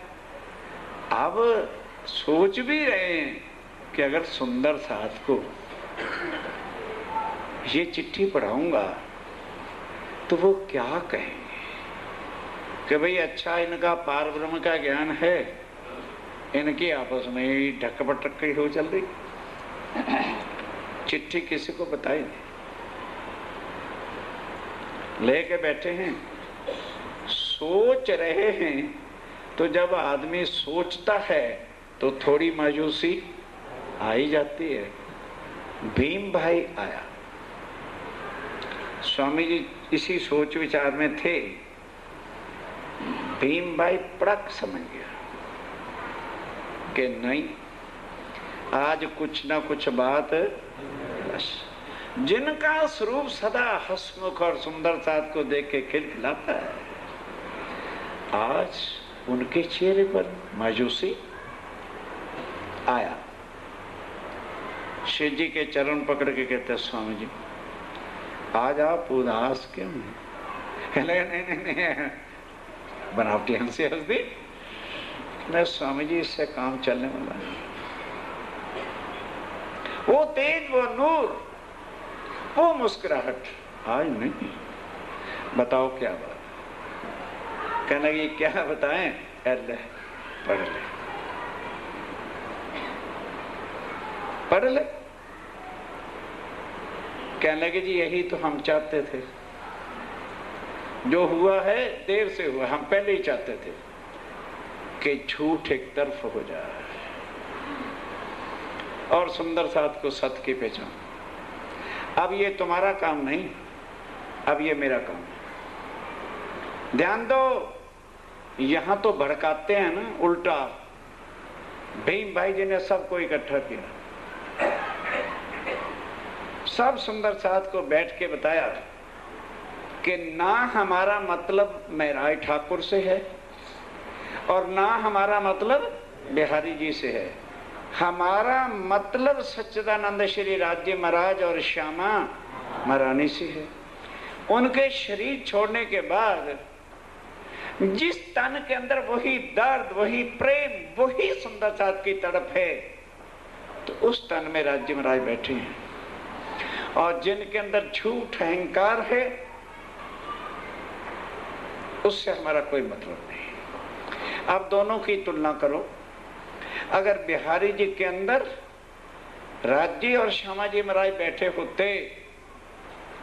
अब सोच भी रहे हैं कि अगर सुंदर साथ को ये चिट्ठी पढ़ाऊंगा तो वो क्या कहेंगे कि भाई अच्छा इनका पार ब्रह्म का ज्ञान है, इनकी आपस में ही ढकपटक ही हो चल रही, चिट्ठी किसी को बताई नहीं, लेके बैठे हैं, सोच रहे हैं। तो जब आदमी सोचता है तो थोड़ी मायूसी आ ही जाती है। भीम भाई आया, स्वामी जी इसी सोच विचार में थे। भीम भाई पड़क समझ गया कि नहीं, आज कुछ ना कुछ बात, जिनका स्वरूप सदा हंसमुख और सुंदर साथ को देख के खिलखिलाता है, आज उनके चेहरे पर मायूसी आया। शिव जी के चरण पकड़ के कहते स्वामी जी आज आप उदास क्यों हैं? नहीं, बनावटी हंसी हंस दी। मैं स्वामी जी इससे काम चलने वाला है, वो तेज, वो नूर, वो मुस्कुराहट आज नहीं। बताओ क्या बात? कहने लगी क्या बताएं? ले पढ़ ले, पढ़ ले। कहने लगे जी यही तो हम चाहते थे, जो हुआ है देर से हुआ, हम पहले ही चाहते थे कि झूठ एक तरफ हो जाए और सुंदर साथ को सत्य की पहचान। अब ये तुम्हारा काम नहीं, अब ये मेरा काम है। ध्यान दो, यहां तो भड़काते हैं ना उल्टा। भीम भाई जी ने सबको इकट्ठा किया, सब सुंदर साथ को बैठ के बताया कि ना हमारा मतलब महराज ठाकुर से है और ना हमारा मतलब बिहारी जी से है, हमारा मतलब सच्चिदानंद श्री राज्य महाराज और श्यामा महारानी से है। उनके शरीर छोड़ने के बाद जिस तन के अंदर वही दर्द, वही प्रेम, वही सुंदर साथ की तड़प है, तो उस तन में राज्य महाराज बैठे हैं। और जिनके अंदर झूठ अहंकार है, उससे हमारा कोई मतलब नहीं। अब दोनों की तुलना करो। अगर बिहारी जी के अंदर राज्य और श्यामा जी महाराज बैठे होते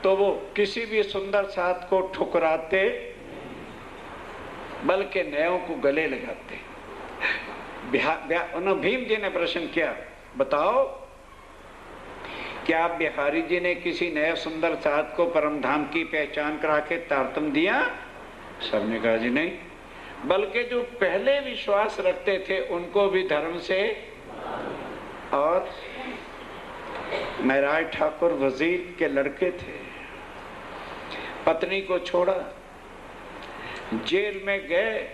तो वो किसी भी सुंदर साथ को ठुकराते, बल्कि नयों को गले लगाते। भीम जी ने प्रश्न किया, बताओ क्या बिहारी जी ने किसी नए सुंदर साथ को परम धाम की पहचान करा के तारतम दिया? सबने कहा जी नहीं, बल्कि जो पहले विश्वास रखते थे उनको भी धर्म से। और महराज ठाकुर वजीर के लड़के थे, पत्नी को छोड़ा, जेल में गए,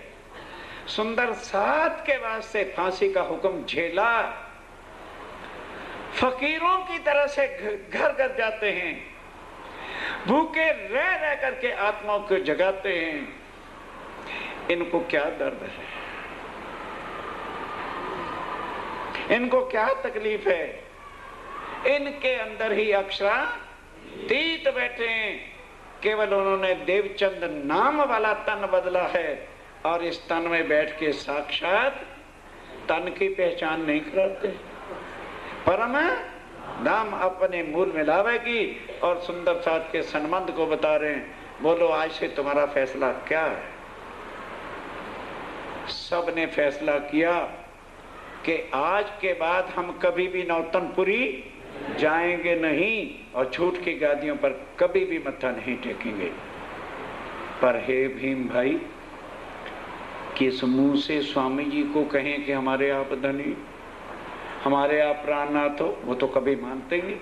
सुंदर साथ के वास्ते फांसी का हुक्म झेला, फकीरों की तरह से घर घर जाते हैं, भूखे रह रह करके आत्माओं को जगाते हैं। इनको क्या दर्द है, इनको क्या तकलीफ है? इनके अंदर ही अक्षरातीत बैठे हैं। केवल उन्होंने देवचंद नाम वाला तन बदला है और इस तन में बैठ के साक्षात तन की पहचान नहीं कराते। परम धाम अपने मूल में लावेगी और सुंदर साथ के संबंध को बता रहे हैं। बोलो आज से तुम्हारा फैसला क्या है? सब ने फैसला किया कि आज के बाद हम कभी भी नौतनपुरी जाएंगे नहीं और झूठ की गादियों पर कभी भी मत्था नहीं टेकेंगे। पर हे भीम भाई, किस मुंह से स्वामी जी को कहें कि हमारे आप धनी, हमारे आप प्राणनाथ हो? वो तो कभी मानते ही नहीं।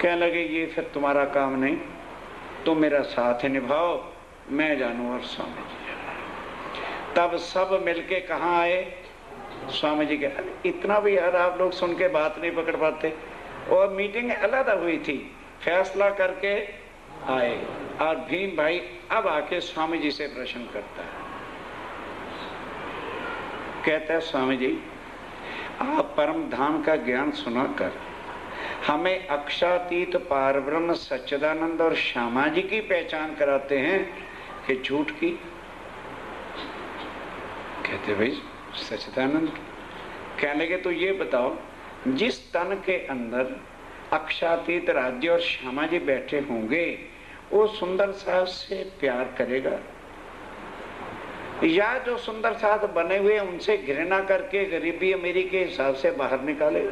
कहने लगे ये फिर तुम्हारा काम नहीं, तुम मेरा साथ निभाओ, मैं जानू और स्वामी जी। तब सब मिलके कहाँ आए? स्वामी जी के। इतना भी यार आप लोग सुन के बात नहीं पकड़ पाते। और मीटिंग अलग हुई थी, फैसला करके आए। और भीम भाई अब आके स्वामी जी से प्रश्न करता है, कहता है स्वामी जी आप परम धाम का ज्ञान सुनाकर हमें अक्षातीत पारब्रह्म सच्चिदानंद और श्यामा जी की पहचान कराते हैं कि झूठ की? कहते भाई सच्चिदानंद। कहने लगे तो ये बताओ, जिस तन के अंदर अक्षातीत राज्य और श्यामा जी बैठे होंगे वो सुंदर साथ से प्यार करेगा या जो सुंदर साथ बने हुए उनसे घृणा करके गरीबी अमीरी के हिसाब से बाहर निकालेगा?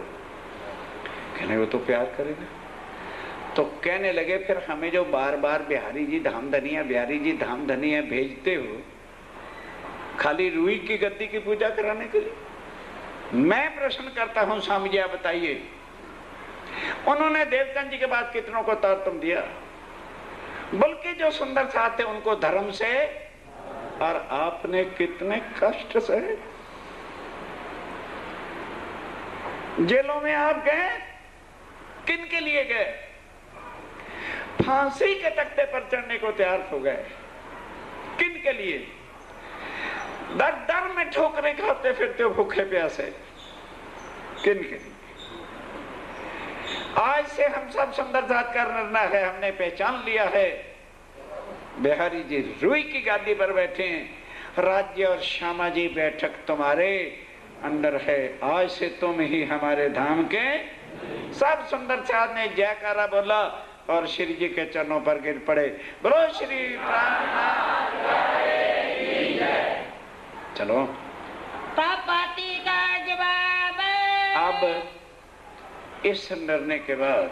कहने वो तो प्यार करेगा। तो कहने लगे फिर हमें जो बार बार बिहारी जी धाम धनिया, बिहारी जी धाम धनिया भेजते हो खाली रूई की गद्दी की पूजा कराने के लिए, मैं प्रश्न करता हूं स्वामी जी आप बताइए, उन्होंने देवचंद जी के बाद कितनों को तारतम दिया? बल्कि जो सुंदर साथ थे उनको धर्म से, और आपने कितने कष्ट सहे। जेलों में आप गए, किन के लिए गए? फांसी के तख्ते पर चढ़ने को तैयार हो गए, किन के लिए? दर दर में ठोकरें खाते फिरते हो भूखे प्यासे, किन के लिए? आज से हम सब सुंदर साथ का निर्णय है, हमने पहचान लिया है बिहारी जी रूई की गादी पर बैठे हैं, राज्य और श्यामा जी बैठक तुम्हारे अंदर है, आज से तुम ही हमारे धाम के। सब सुंदर साथ ने जयकारा बोला, और श्री जी के चरणों पर गिर पड़े। बोलो श्री प्राणनाथ। चलो पाती का जवाब। अब इस निर्णय के बाद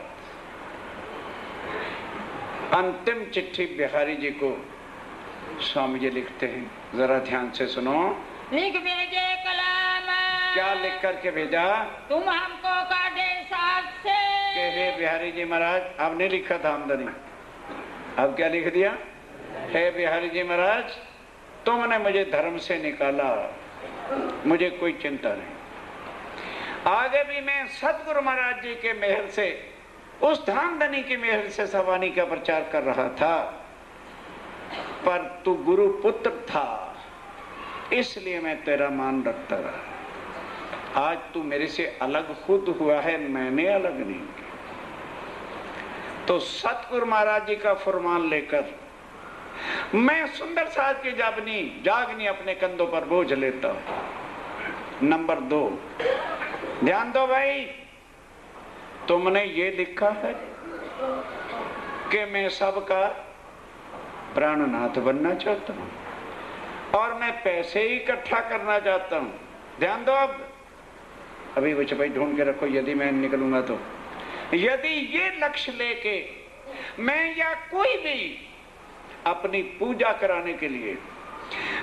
अंतिम चिट्ठी बिहारी जी को स्वामी जी लिखते हैं, जरा ध्यान से सुनो। लिख भेजे कलाम। क्या लिख करके भेजा? तुम हमको काटे साथ से। कि हे बिहारी जी महाराज, अब नहीं लिखा था आमदनी, अब क्या लिख दिया? हे बिहारी जी महाराज, तुमने मुझे धर्म से निकाला, मुझे कोई चिंता नहीं। आगे भी मैं सतगुरु महाराज जी के मेहर से, उस धामधनी की मेहर से सवानी का प्रचार कर रहा था, पर तू गुरु पुत्र था इसलिए मैं तेरा मान रखता रहा। आज तू मेरे से अलग खुद हुआ है, मैंने अलग नहीं किया। तो सतगुरु महाराज जी का फरमान लेकर मैं सुंदर साज की जागनी अपने कंधों पर बोझ लेता हूं। नंबर 2, ध्यान दो भाई, तुमने ये लिखा है कि मैं सबका प्राणनाथ बनना चाहता हूं और मैं पैसे ही इकट्ठा करना चाहता हूं। ध्यान दो, अब अभी वो भाई ढूंढ के रखो, यदि मैं निकलूंगा तो, यदि ये लक्ष्य लेके मैं या कोई भी अपनी पूजा कराने के लिए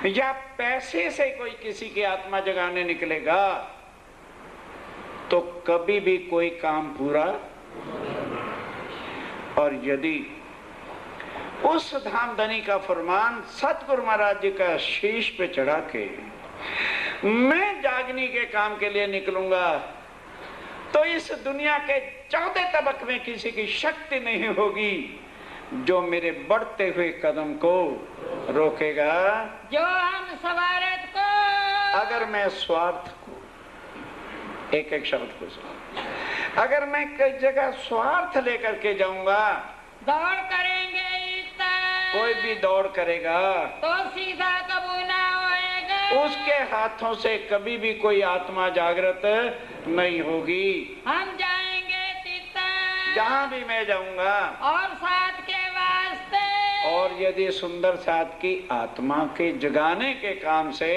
या पैसे से कोई किसी की आत्मा जगाने निकलेगा तो कभी भी कोई काम पूरा। और यदि उस धामधनी का फरमान सतगुरु महाराज जी का शीश पे चढ़ा के मैं जागनी के काम के लिए निकलूंगा तो इस दुनिया के 14 तबक में किसी की शक्ति नहीं होगी जो मेरे बढ़ते हुए कदम को रोकेगा। जो हम स्वार्थ को, अगर मैं स्वार्थ को, एक शब्द को सुनो, अगर मैं कई जगह स्वार्थ लेकर के जाऊंगा, दौड़ करेंगे इतना, कोई भी दौड़ करेगा तो सीधा कबू ना होएगा। उसके हाथों से कभी भी कोई आत्मा जागृत नहीं होगी। हम जाएंगे तीता, जहाँ भी मैं जाऊंगा, और साथ के वास्ते, और यदि सुंदर साथ की आत्मा के जगाने के काम से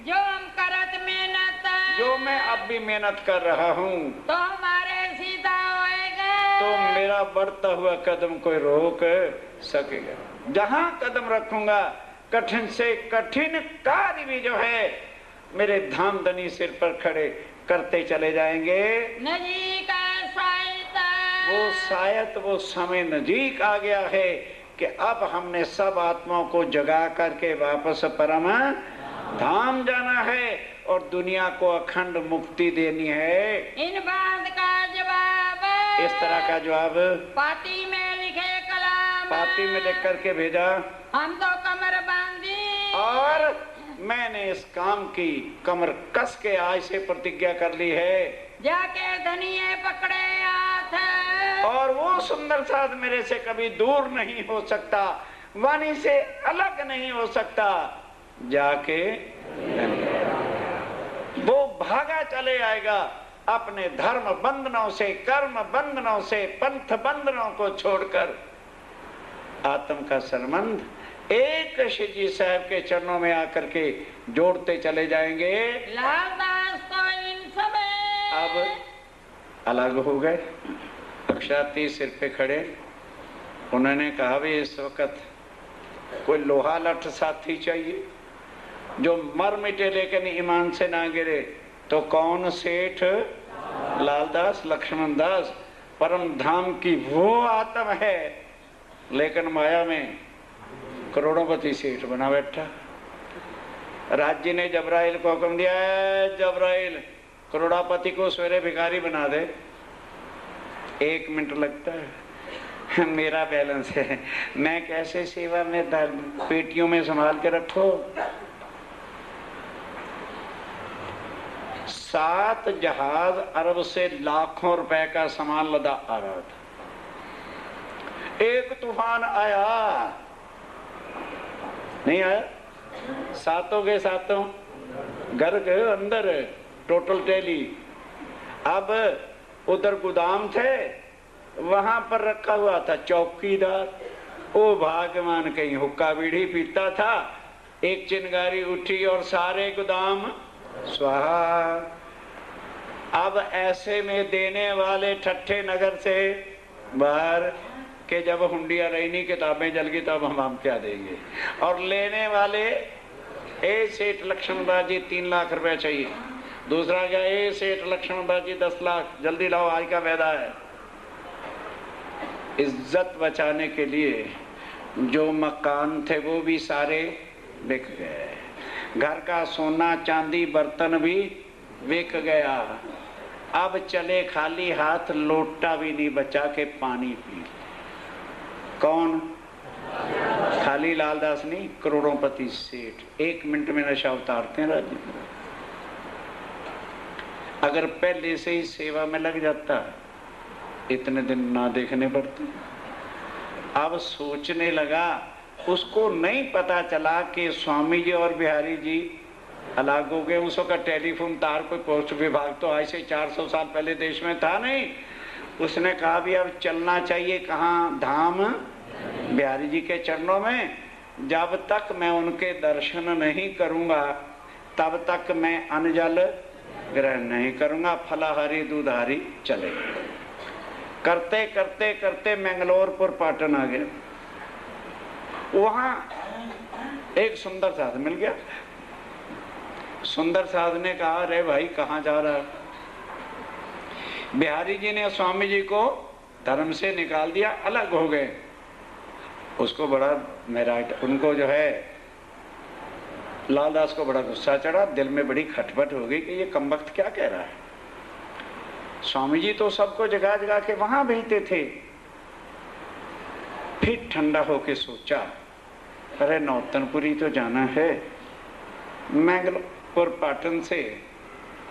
जो हम करत मेहनत, जो मैं अब भी मेहनत कर रहा हूँ, तो हमारे सीधा होएगा। तो मेरा बढ़ता हुआ कदम कोई रोक सकेगा। जहाँ कदम रखूंगा कठिन से कठिन कार्य भी जो है मेरे धामधनी सिर पर खड़े करते चले जाएंगे। नजीक साइता, वो शायद वो समय नजीक आ गया है कि अब हमने सब आत्माओं को जगा करके वापस परम धाम जाना है और दुनिया को अखंड मुक्ति देनी है। इन बात का जवाब इस तरह का जवाब पाती में लिखे कलाम, पाती में लिख करके भेजा। हम तो कमर बांधी और मैंने इस काम की कमर कस के आज से प्रतिज्ञा कर ली है, जाके धनिये पकड़े हाथ, और वो सुंदर साथ मेरे से कभी दूर नहीं हो सकता, वाणी से अलग नहीं हो सकता। जाके वो भागा चले आएगा अपने धर्म बंधनों से, कर्म बंधनों से, पंथ बंधनों को छोड़कर आत्म का संबंध एक श्री जी साहब के चरणों में आकर के जोड़ते चले जाएंगे। लालदास तो इन समय अब अलग हो गए। अक्षाती सिर पे खड़े, उन्होंने कहा भी इस वक्त कोई लोहा लठ साथी चाहिए जो मर मिटे लेकिन ईमान से ना गिरे। तो कौन? सेठ लालदास लक्ष्मण दास परम धाम की वो आत्म है, लेकिन माया में करोड़ोंपति सेठ बना बैठा। राज जी ने जबराइल को हुक्म दिया है, जबराइल करोड़ापति को सवेरे भिखारी बना दे। 1 मिनट लगता है, मेरा बैलेंस है, मैं कैसे सेवा में पेटियों में संभाल के रखो। 7 जहाज अरब से लाखों रुपए का सामान लदा आ रहा था। एक तूफान आया, नहीं आया? सातों के सातों घर के अंदर टोटल टैली। अब उधर गोदाम थे, वहां पर रखा हुआ था चौकीदार। ओ भगवान, कहीं हुक्का बीड़ी पीता था, एक चिंगारी उठी और सारे गोदाम स्वाहा। अब ऐसे में देने वाले ठट्ठे नगर से बाहर के जब हुंडिया रहनी किताबें जल गई तब हम क्या देंगे, और लेने वाले ए सेठ लक्ष्मणदास जी 3 लाख रुपए चाहिए, दूसरा क्या ए सेठ लक्ष्मणदास जी 10 लाख, जल्दी लाओ आज का वायदा है। इज्जत बचाने के लिए जो मकान थे वो भी सारे बिक गए, घर का सोना चांदी बर्तन भी बिक गया। अब चले खाली हाथ, लोटा भी नहीं बचा के पानी पी। कौन? खाली लालदास नहीं, करोड़ोंपति सेठ 1 मिनट में नशा उतारते हैं राज्य में। अगर पहले से ही सेवा में लग जाता इतने दिन ना देखने पड़ते। अब सोचने लगा, उसको नहीं पता चला कि स्वामी जी और बिहारी जी अलग हो गए। उसका टेलीफोन तार कोई पोस्ट विभाग तो आज से 400 साल पहले देश में था नहीं। उसने कहा भी अब चलना चाहिए कहाँ? धाम बिहारी जी के चरणों में। जब तक मैं उनके दर्शन नहीं करूंगा तब तक मैं अन्न जल ग्रहण नहीं करूंगा, फलाहारी दूधारी चले। करते करते करते मंगलोरपुर पाटन आ गया। वहां एक सुंदर साध मिल गया। सुंदर साध ने कहा, अरे भाई कहाँ जा रहा है? बिहारी जी ने स्वामी जी को धर्म से निकाल दिया, अलग हो गए। उसको बड़ा मेरा उनको जो है लालदास को बड़ा गुस्सा चढ़ा, दिल में बड़ी खटपट हो गई कि ये कमबख्त क्या कह रहा है। स्वामी जी तो सबको जगा जगा के वहां भेजते थे। फिर ठंडा होके सोचा, अरे नौतनपुरी तो जाना है, मंगलपुर पाटन से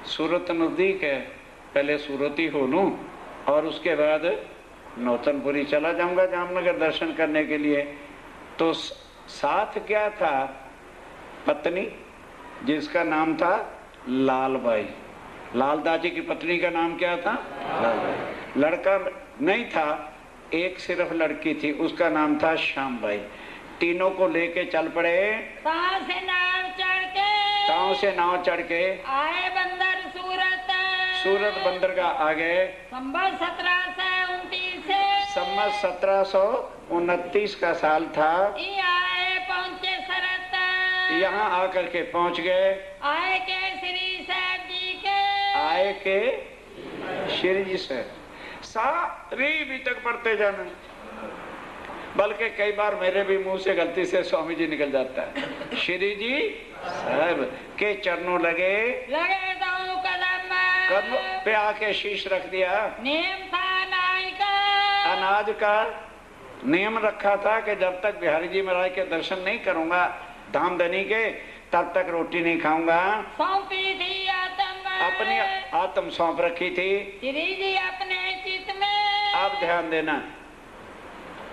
सूरत नजदीक है, पहले सूरत ही हो लूं और उसके बाद नौतनपुरी चला जाऊंगा जामनगर दर्शन करने के लिए। तो साथ क्या था? पत्नी जिसका नाम था लालबाई। लालदास जी की पत्नी का नाम क्या था? लालबाई। लड़का नहीं था, एक सिर्फ लड़की थी, उसका नाम था श्यामबाई। तीनों को लेके चल पड़े। ताव से नाव चढ़ के, ताव से नाव चढ़ के आए बंदर सूरत। सूरत बंदरगाह आ गए। संवत 1729 संवत 1729 का साल था। आए पहुंचे सरत। यहाँ आकर के पहुंच गए। आए के श्री साहब जी के, आए के श्री जी से सारी भी तक पढ़ते जाना, बल्कि कई बार मेरे भी मुंह से गलती से स्वामी जी निकल जाता है। श्री जी साहब के चरणों लगे दो कदम पे आके शीश रख दिया। नियम था नाई का, अनाज का नियम रखा था कि जब तक बिहारी जी महाराज के दर्शन नहीं करूंगा धामधनी के, तब तक रोटी नहीं खाऊंगा। सौंपी थी आत्म, अपनी आत्म सौंप रखी थी। श्री जी अपने चित में। अब ध्यान देना,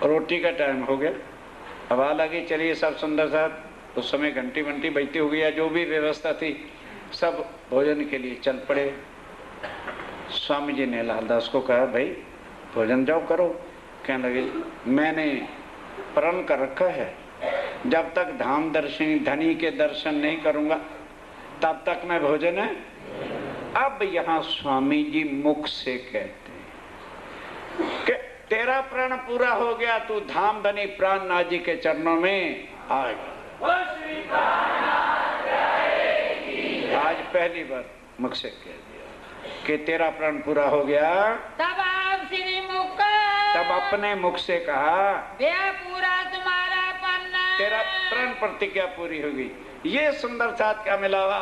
रोटी का टाइम हो गया, हवा लगी, चलिए सब सुंदर साहब, उस समय घंटी वंटी बजती हो गई या जो भी व्यवस्था थी, सब भोजन के लिए चल पड़े। स्वामी जी ने लालदास को कहा, भाई भोजन जाओ करो। कहने लगे, मैंने प्रण कर रखा है, जब तक धाम दर्शनी धनी के दर्शन नहीं करूंगा तब तक मैं भोजन है। अब यहाँ स्वामी जी मुख से कहते हैं कि तेरा प्रण पूरा हो गया, तू धाम धनी प्राणनाथ जी के चरणों में आ गया। आज पहली बार मुख से कह दिया कि तेरा प्रण पूरा हो गया। तब आप श्री मुख, तब अपने मुख से कहा, यह पूरा तुम्हारा पन्ना, तेरा प्रण प्रतिज्ञा पूरी हो गई। ये सुंदर साथ क्या मिलावा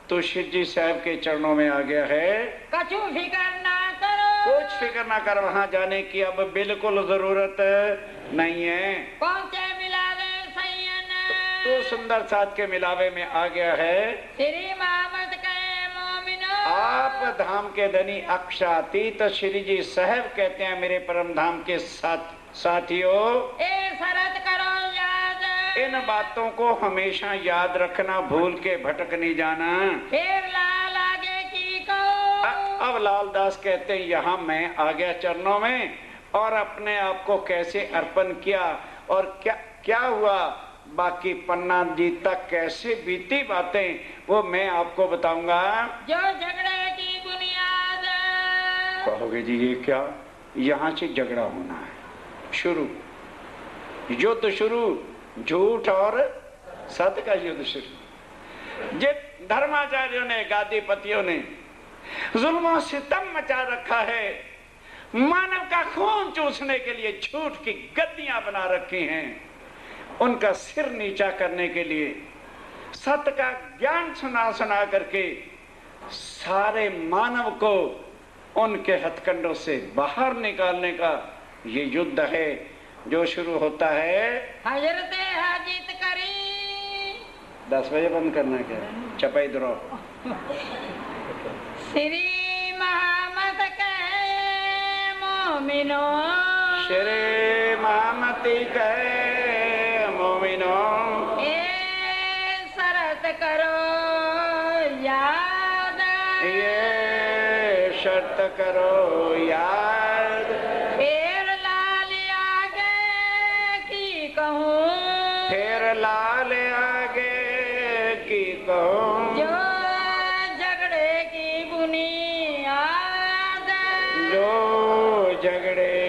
तो शिव जी साहब के चरणों में आ गया है। कछु फिकर ना करो, कुछ फिक्र ना कर, वहां जाने की अब बिल्कुल जरूरत नहीं है। पहुंचे मिलावे सैयन, तो सुंदर साथ के मिलावे में आ गया है। श्री मोहम्मद के मोमिनो, आप धाम के धनी अक्षातीत श्री जी साहब कहते हैं, मेरे परम धाम के साथियों, ए शरत करो याद, इन बातों को हमेशा याद रखना, भूल के भटक नहीं जाना। फिर लाल आगे की को, अब लालदास कहते हैं, यहाँ मैं आ गया चरणों में, और अपने आप को कैसे अर्पण किया और क्या क्या हुआ, बाकी पन्ना जी तक कैसे बीती बातें वो मैं आपको बताऊंगा। जो झगड़े की बुनियाद। कहोगे जी ये क्या, यहां से झगड़ा होना है शुरू, युद्ध शुरू, झूठ और सत्य का युद्ध शुरू। जिस धर्माचार्यों ने, गादीपतियों ने जुल्म सितम मचा रखा है, मानव का खून चूसने के लिए झूठ की गद्दियां बना रखी हैं, उनका सिर नीचा करने के लिए सत्य का ज्ञान सुना सुना करके सारे मानव को उनके हथकंडों से बाहर निकालने का ये युद्ध है जो शुरू होता है। हजरत हाजित करी 10 बजे बंद करना क्या, चपाई द्रो। श्री मोहम्मद कहे मोमिनो, श्री मोहम्मदी कहे मोमिनो, ए शरत करो याद, ये शर्त करो याद, फिर लाल आगे की कहूँ, फिर लाल आगे की कहूँ, जो झगड़े की बुनियाद, जो झगड़े